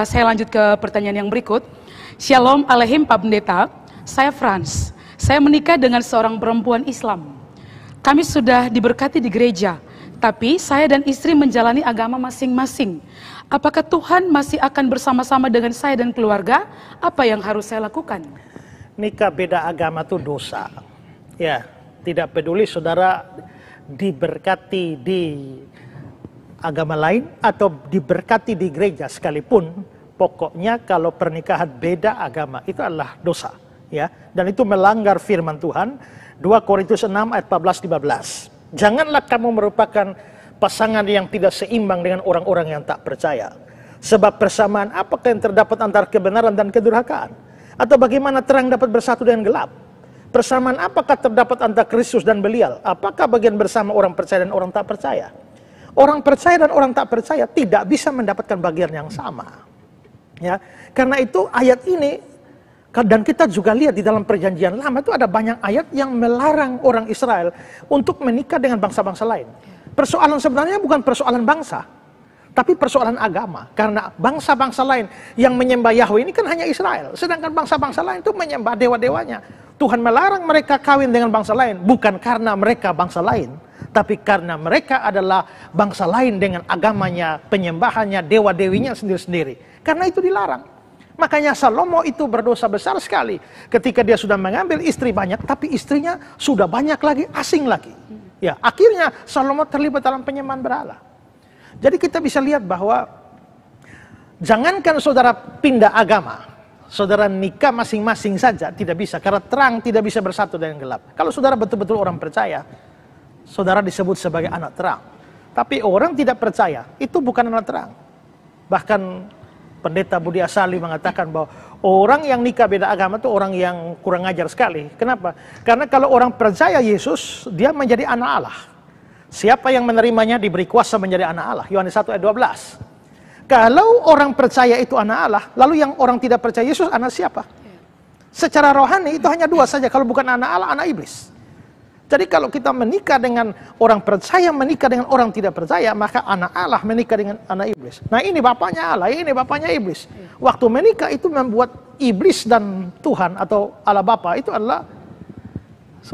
Saya lanjut ke pertanyaan yang berikut. Shalom Aleihim Pak Pendeta, saya Frans. Saya menikah dengan seorang perempuan Islam. Kami sudah diberkati di gereja, tapi saya dan istri menjalani agama masing-masing. Apakah Tuhan masih akan bersama-sama dengan saya dan keluarga? Apa yang harus saya lakukan? Nikah beda agama itu dosa. Ya, tidak peduli saudara diberkati di agama lain atau diberkati di gereja sekalipun, pokoknya kalau pernikahan beda agama itu adalah dosa, ya. Dan itu melanggar firman Tuhan. 2 Korintus 6 ayat 14-15. Janganlah kamu merupakan pasangan yang tidak seimbang dengan orang-orang yang tak percaya. Sebab persamaan apakah yang terdapat antara kebenaran dan kedurhakaan? Atau bagaimana terang dapat bersatu dengan gelap? Persamaan apakah terdapat antara Kristus dan Belial? Apakah bagian bersama orang percaya dan orang tak percaya? Orang percaya dan orang tak percaya tidak bisa mendapatkan bagian yang sama. Ya, karena itu ayat ini, dan kita juga lihat di dalam perjanjian lama itu ada banyak ayat yang melarang orang Israel untuk menikah dengan bangsa-bangsa lain. Persoalan sebenarnya bukan persoalan bangsa, tapi persoalan agama. Karena bangsa-bangsa lain yang menyembah Yahweh ini kan hanya Israel. Sedangkan bangsa-bangsa lain itu menyembah dewa-dewanya. Tuhan melarang mereka kawin dengan bangsa lain. Bukan karena mereka bangsa lain, tapi karena mereka adalah bangsa lain dengan agamanya, penyembahannya, dewa-dewinya sendiri-sendiri. Karena itu dilarang. Makanya Salomo itu berdosa besar sekali ketika dia sudah mengambil istri banyak, tapi istrinya sudah banyak lagi, asing lagi. Ya, akhirnya Salomo terlibat dalam penyembahan berhala. Jadi kita bisa lihat bahwa jangankan saudara pindah agama, saudara nikah masing-masing saja tidak bisa, karena terang tidak bisa bersatu dengan gelap. Kalau saudara betul-betul orang percaya, saudara disebut sebagai anak terang. Tapi orang tidak percaya, itu bukan anak terang. Bahkan Pendeta Budi Asali mengatakan bahwa orang yang nikah beda agama itu orang yang kurang ajar sekali. Kenapa? Karena kalau orang percaya Yesus, dia menjadi anak Allah. Siapa yang menerimanya diberi kuasa menjadi anak Allah. Yohanes 1 ayat 12. Kalau orang percaya itu anak Allah, lalu yang orang tidak percaya Yesus anak siapa? Secara rohani itu hanya dua saja. Kalau bukan anak Allah, anak iblis. Jadi kalau kita menikah dengan orang percaya, menikah dengan orang tidak percaya, maka anak Allah menikah dengan anak iblis. Nah ini bapaknya Allah, ini bapaknya iblis. Waktu menikah itu membuat iblis dan Tuhan atau Allah Bapa itu adalah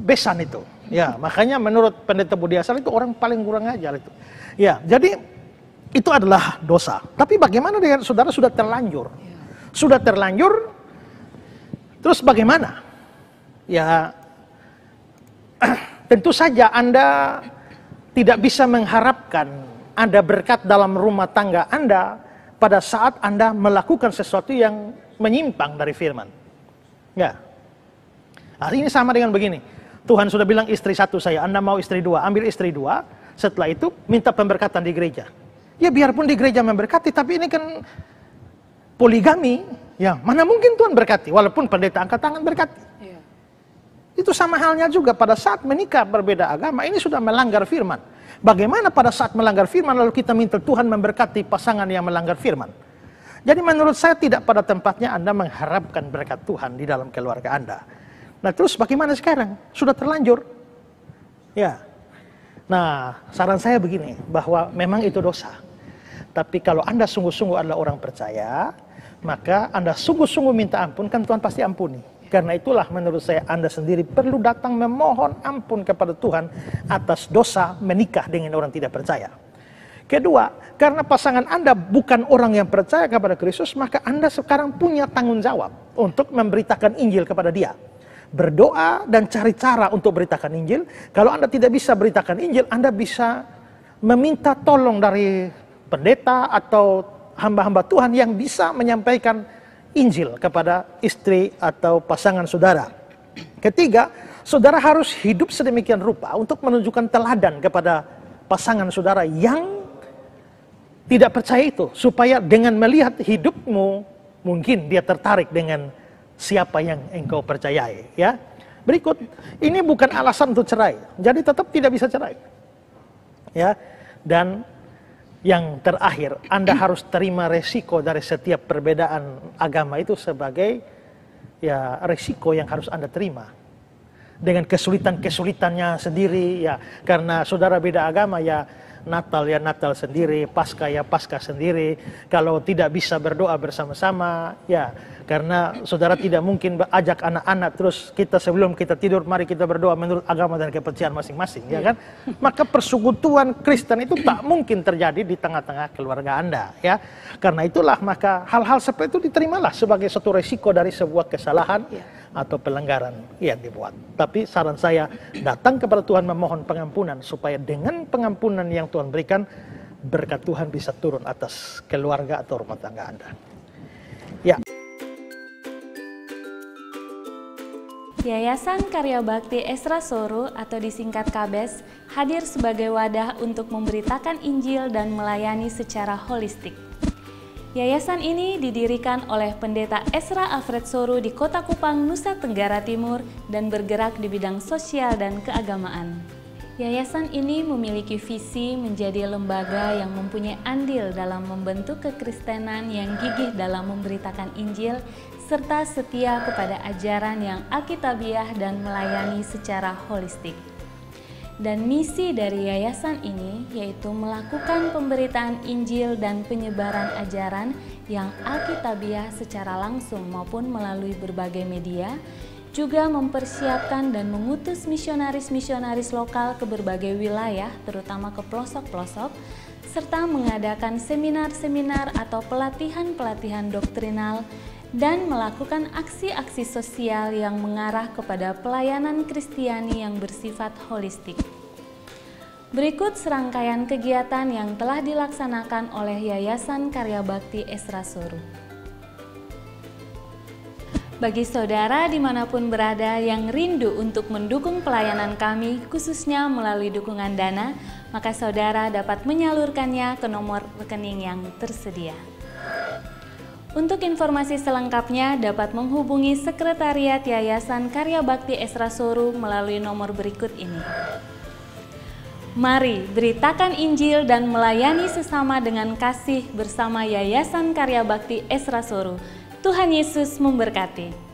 besan itu. Ya, makanya menurut Pendeta Budi Asal itu orang paling kurang ajar itu. Ya, jadi itu adalah dosa. Tapi bagaimana dengan saudara sudah terlanjur? Sudah terlanjur, terus bagaimana? Ya, tentu saja Anda tidak bisa mengharapkan ada berkat dalam rumah tangga Anda pada saat Anda melakukan sesuatu yang menyimpang dari firman. Ya. Hari ini sama dengan begini. Tuhan sudah bilang istri satu saya, Anda mau istri dua, ambil istri dua. Setelah itu minta pemberkatan di gereja. Ya biarpun di gereja memberkati, tapi ini kan poligami. Ya, mana mungkin Tuhan berkati, walaupun pendeta angkat tangan berkati. Itu sama halnya juga pada saat menikah berbeda agama, ini sudah melanggar firman. Bagaimana pada saat melanggar firman lalu kita minta Tuhan memberkati pasangan yang melanggar firman? Jadi menurut saya tidak pada tempatnya Anda mengharapkan berkat Tuhan di dalam keluarga Anda. Nah terus bagaimana sekarang? Sudah terlanjur. Ya. Nah saran saya begini, bahwa memang itu dosa. Tapi kalau Anda sungguh-sungguh adalah orang percaya, maka Anda sungguh-sungguh minta ampun, kan Tuhan pasti ampuni. Karena itulah menurut saya Anda sendiri perlu datang memohon ampun kepada Tuhan atas dosa menikah dengan orang tidak percaya. Kedua, karena pasangan Anda bukan orang yang percaya kepada Kristus, maka Anda sekarang punya tanggung jawab untuk memberitakan Injil kepada dia. Berdoa dan cari cara untuk beritakan Injil. Kalau Anda tidak bisa beritakan Injil, Anda bisa meminta tolong dari pendeta atau hamba-hamba Tuhan yang bisa menyampaikan Injil kepada istri atau pasangan saudara. Ketiga, saudara harus hidup sedemikian rupa untuk menunjukkan teladan kepada pasangan saudara yang tidak percaya itu. Supaya dengan melihat hidupmu, mungkin dia tertarik dengan siapa yang engkau percayai. Ya. Berikut, ini bukan alasan untuk cerai. Jadi tetap tidak bisa cerai. Ya. Dan yang terakhir, Anda harus terima resiko dari setiap perbedaan agama itu sebagai ya resiko yang harus Anda terima. Dengan kesulitan-kesulitannya sendiri ya, karena saudara beda agama ya, Natal ya Natal sendiri, Paskah ya Paskah sendiri. Kalau tidak bisa berdoa bersama-sama, ya karena saudara tidak mungkin ajak anak-anak terus kita sebelum kita tidur mari kita berdoa menurut agama dan kepercayaan masing-masing, ya kan? Maka persekutuan Kristen itu tak mungkin terjadi di tengah-tengah keluarga Anda, ya. Karena itulah maka hal-hal seperti itu diterimalah sebagai satu resiko dari sebuah kesalahan atau pelanggaran yang dibuat. Tapi saran saya, datang kepada Tuhan memohon pengampunan supaya dengan pengampunan yang Tuhan berikan, berkat Tuhan bisa turun atas keluarga atau rumah tangga Anda. Ya. Yayasan Karya Bakti Esra Soru atau disingkat KABES hadir sebagai wadah untuk memberitakan Injil dan melayani secara holistik. Yayasan ini didirikan oleh Pendeta Esra Alfred Soru di Kota Kupang, Nusa Tenggara Timur dan bergerak di bidang sosial dan keagamaan. Yayasan ini memiliki visi menjadi lembaga yang mempunyai andil dalam membentuk kekristenan yang gigih dalam memberitakan Injil serta setia kepada ajaran yang alkitabiah dan melayani secara holistik. Dan misi dari yayasan ini yaitu melakukan pemberitaan Injil dan penyebaran ajaran yang alkitabiah secara langsung maupun melalui berbagai media, juga mempersiapkan dan mengutus misionaris-misionaris lokal ke berbagai wilayah, terutama ke pelosok-pelosok, serta mengadakan seminar-seminar atau pelatihan-pelatihan doktrinal, dan melakukan aksi-aksi sosial yang mengarah kepada pelayanan Kristiani yang bersifat holistik. Berikut serangkaian kegiatan yang telah dilaksanakan oleh Yayasan Karya Bakti Esra Soru. Bagi saudara dimanapun berada yang rindu untuk mendukung pelayanan kami, khususnya melalui dukungan dana, maka saudara dapat menyalurkannya ke nomor rekening yang tersedia. Untuk informasi selengkapnya dapat menghubungi Sekretariat Yayasan Karya Bakti Esra Soru melalui nomor berikut ini. Mari beritakan Injil dan melayani sesama dengan kasih bersama Yayasan Karya Bakti Esra Soru. Tuhan Yesus memberkati.